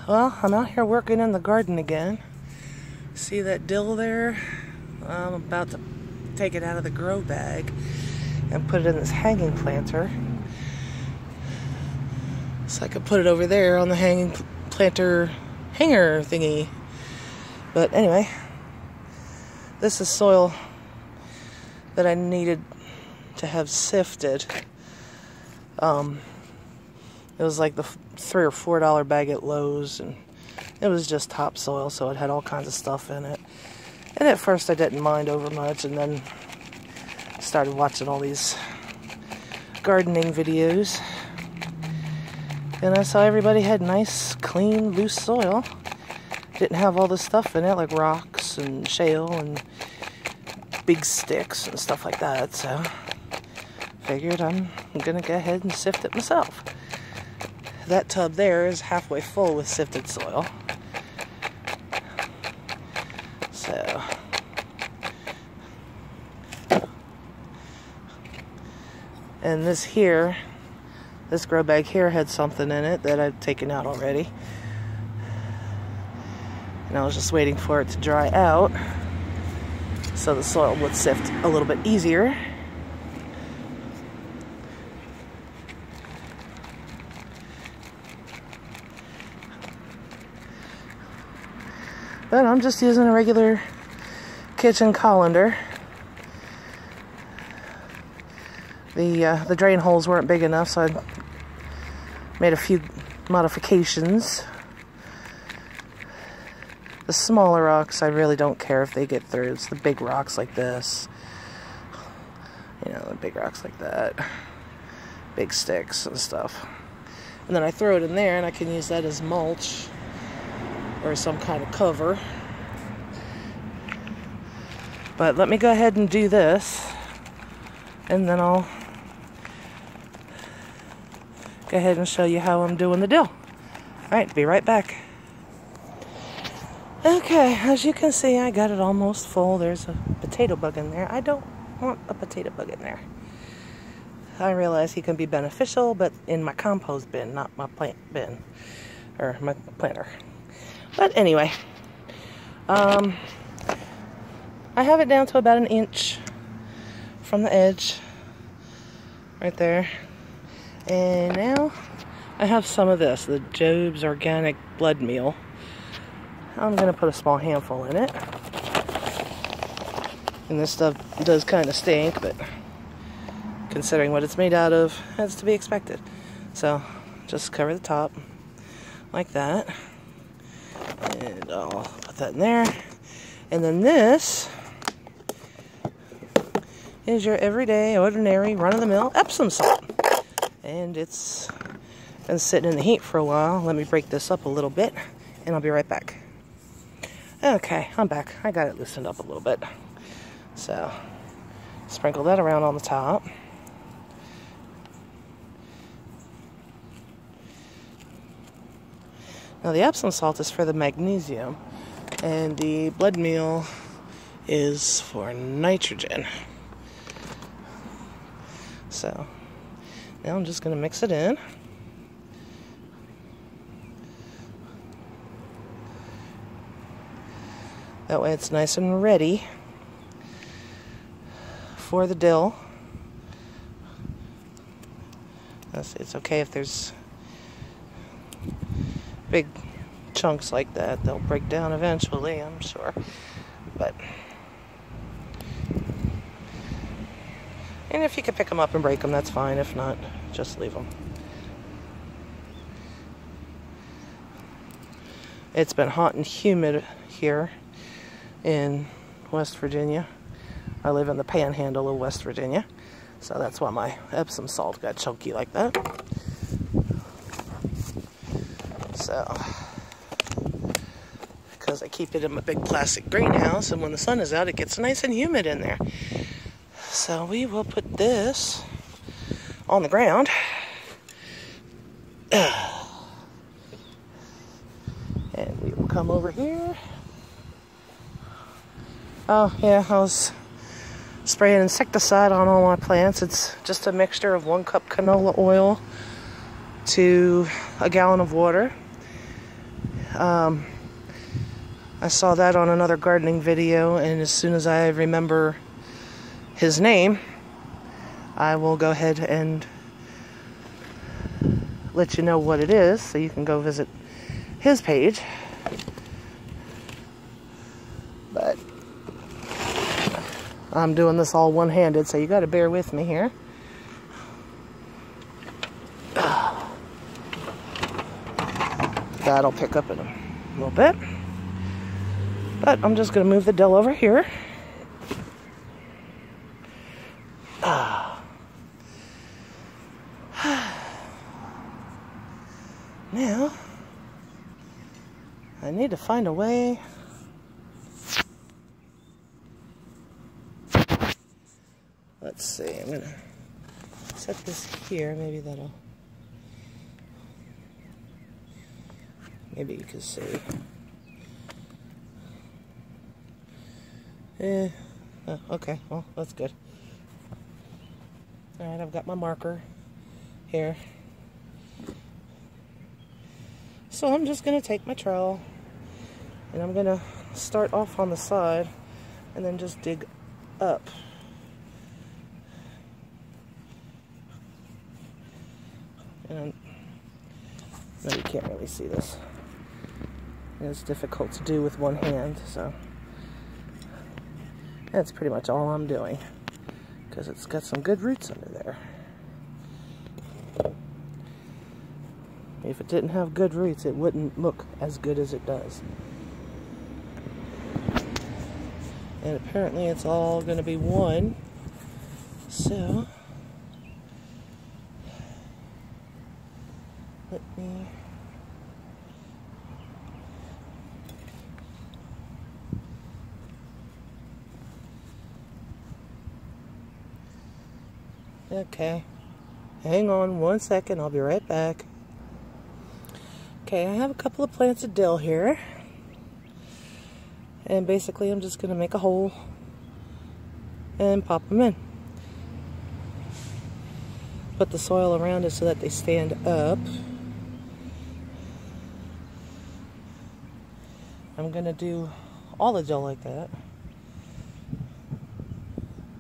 Well, I'm out here working in the garden again. See that dill there? I'm about to take it out of the grow bag and put it in this hanging planter. So I could put it over there on the hanging planter hanger thingy. But anyway, this is soil that I needed to have sifted. It was like the $3 or $4 bag at Lowe's, and it was just topsoil, so it had all kinds of stuff in it. And at first I didn't mind over much, and then started watching all these gardening videos. And I saw everybody had nice, clean, loose soil. Didn't have all this stuff in it, like rocks and shale and big sticks and stuff like that. So figured I'm gonna go ahead and sift it myself. That tub there is halfway full with sifted soil. So and this grow bag here had something in it that I'd taken out already. And I was just waiting for it to dry out so the soil would sift a little bit easier. But I'm just using a regular kitchen colander. The drain holes weren't big enough, so I made a few modifications. The smaller rocks, I really don't care if they get through. It's the big rocks like this. You know, the big rocks like that. Big sticks and stuff. And then I throw it in there, and I can use that as mulch or some kind of cover. But let me go ahead and do this, and then I'll go ahead and show you how I'm doing the dill. Alright, be right back. Okay, as you can see, I got it almost full. There's a potato bug in there. I don't want a potato bug in there. I realize he can be beneficial, but in my compost bin, not my plant bin, or my planter. But anyway, I have it down to about 1 inch from the edge, right there. And now I have some of this, the Job's Organic Blood Meal. I'm going to put a small handful in it. And this stuff does kind of stink, but considering what it's made out of, that's to be expected. So just cover the top like that. And I'll put that in there. And then this is your everyday, ordinary, run-of-the-mill Epsom salt. And it's been sitting in the heat for a while. Let me break this up a little bit, and I'll be right back. Okay, I'm back. I got it loosened up a little bit. So, sprinkle that around on the top. Now the Epsom salt is for the magnesium, and the blood meal is for nitrogen. So, now I'm just going to mix it in. That way it's nice and ready for the dill. It's okay if there's big chunks like that. They'll break down eventually, I'm sure. But, and if you can pick them up and break them, that's fine. If not, just leave them. It's been hot and humid here in West Virginia. I live in the panhandle of West Virginia, so that's why my Epsom salt got chunky like that. So, because I keep it in my big plastic greenhouse, and when the sun is out, it gets nice and humid in there. So we will put this on the ground. And we will come over here. Oh yeah, I was spraying insecticide on all my plants. It's just a mixture of 1 cup canola oil to a gallon of water. I saw that on another gardening video, and as soon as I remember his name, I will go ahead and let you know what it is, so you can go visit his page. But I'm doing this all one-handed, so you got to bear with me here. That'll pick up in a little bit. But I'm just going to move the dill over here. Now, I need to find a way. Let's see, I'm going to set this here. Maybe that'll, maybe you can see. Oh, okay, well, that's good. Alright, I've got my marker here. So I'm just going to take my trowel, and I'm going to start off on the side, and then just dig up. And no, you can't really see this. And it's difficult to do with one hand, so that's pretty much all I'm doing, because it's got some good roots under there. If it didn't have good roots, it wouldn't look as good as it does. And apparently it's all going to be one. So, let me... Okay. Hang on 1 second, I'll be right back. Okay, I have a couple of plants of dill here, and basically I'm just going to make a hole and pop them in. Put the soil around it so that they stand up. I'm going to do all the dill like that.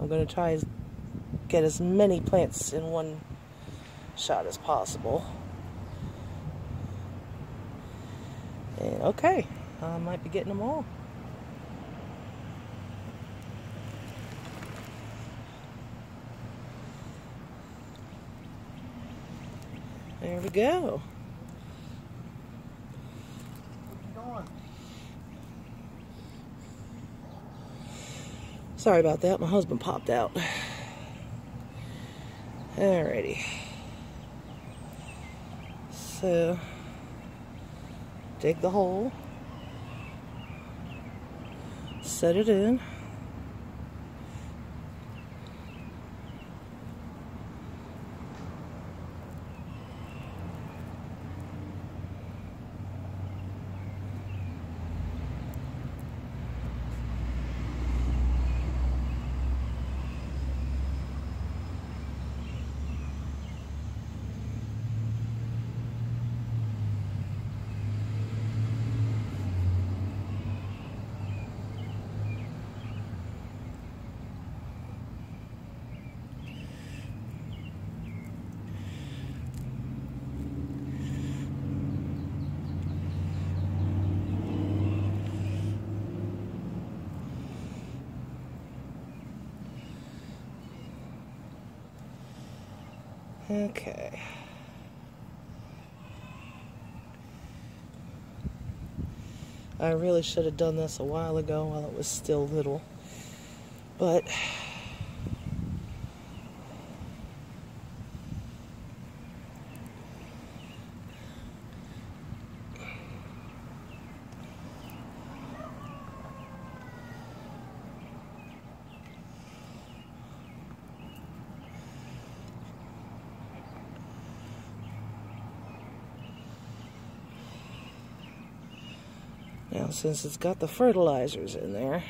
I'm going to try to get as many plants in one shot as possible. And okay, I might be getting them all. There we go. Sorry about that, my husband popped out. Alrighty. So, dig the hole, set it in, okay. I really should have done this a while ago while it was still little, but now, since it's got the fertilizers in there,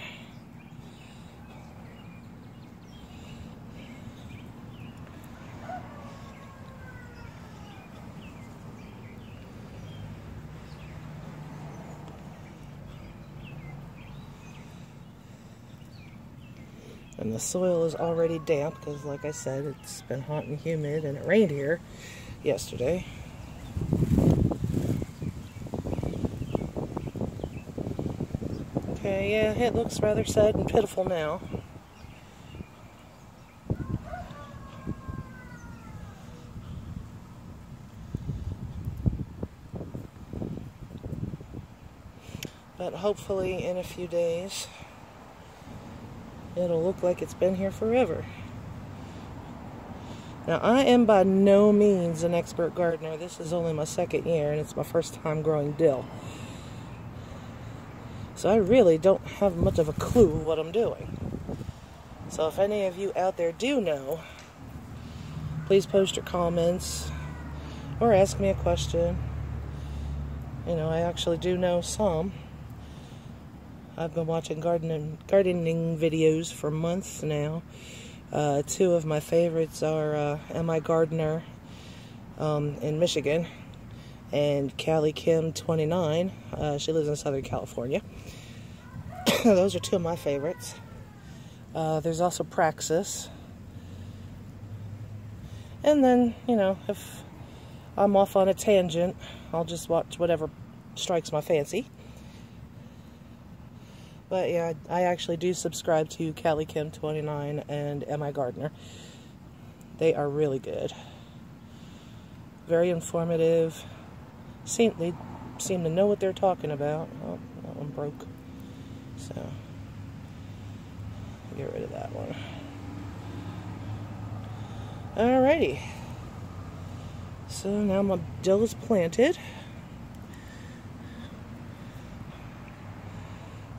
And the soil is already damp because, like I said, it's been hot and humid, and it rained here yesterday. Okay, yeah, it looks rather sad and pitiful now. But hopefully in a few days, it'll look like it's been here forever. Now, I am by no means an expert gardener. This is only my second year, and it's my first time growing dill. So I really don't have much of a clue what I'm doing. So if any of you out there do know, please post your comments or ask me a question. You know, I actually do know some. I've been watching gardening videos for months now. Two of my favorites are Am I Gardener in Michigan and Callie Kim 29. She lives in Southern California. Those are two of my favorites. There's also Praxis. And then, you know, if I'm off on a tangent, I'll just watch whatever strikes my fancy. But yeah, I actually do subscribe to Callie Kim 29 and Am I Gardener. They are really good. Very informative. They seem to know what they're talking about. Oh, that one broke. So, get rid of that one. Alrighty. So now my dill is planted.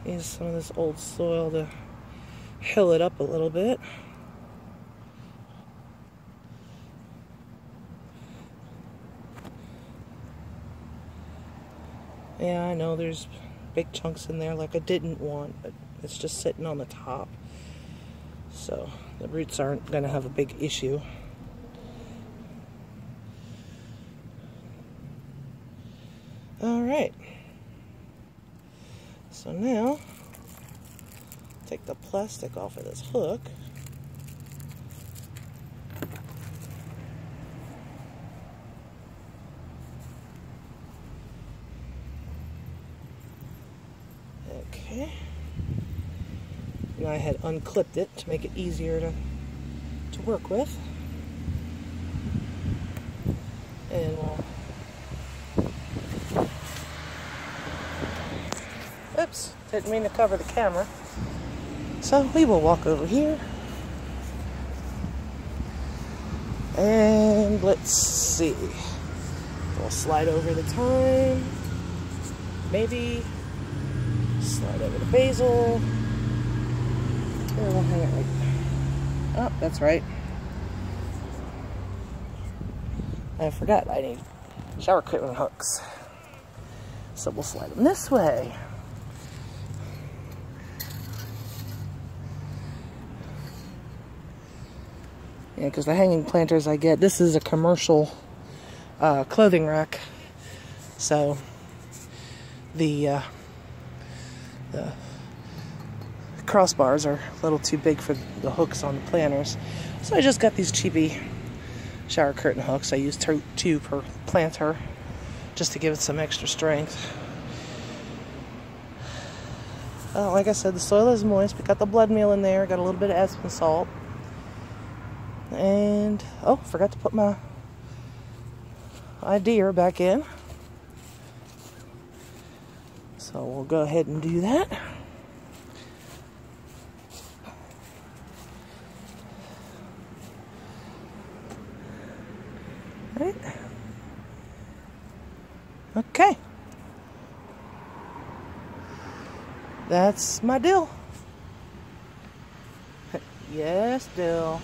Use some of this old soil to hill it up a little bit. Yeah, I know there's big chunks in there like I didn't want, but it's just sitting on the top. So the roots aren't going to have a big issue. Alright. So now, take the plastic off of this hook. Okay. And I had unclipped it to make it easier to work with. And we'll... Oops, didn't mean to cover the camera. So we will walk over here. And let's see. We'll slide over the thyme. Maybe. Slide over the basil. Here, we'll hang it right. Oh, that's right. I forgot I need shower curtain hooks. So we'll slide them this way. Yeah, because the hanging planters I get, this is a commercial clothing rack. So the crossbars are a little too big for the hooks on the planters. So I just got these cheapy shower curtain hooks. I use two per planter just to give it some extra strength. Like I said, the soil is moist. We got the blood meal in there. Got a little bit of Epsom salt. And, oh, forgot to put my idea back in. So we'll go ahead and do that. Right. Okay. That's my dill. Yes, dill.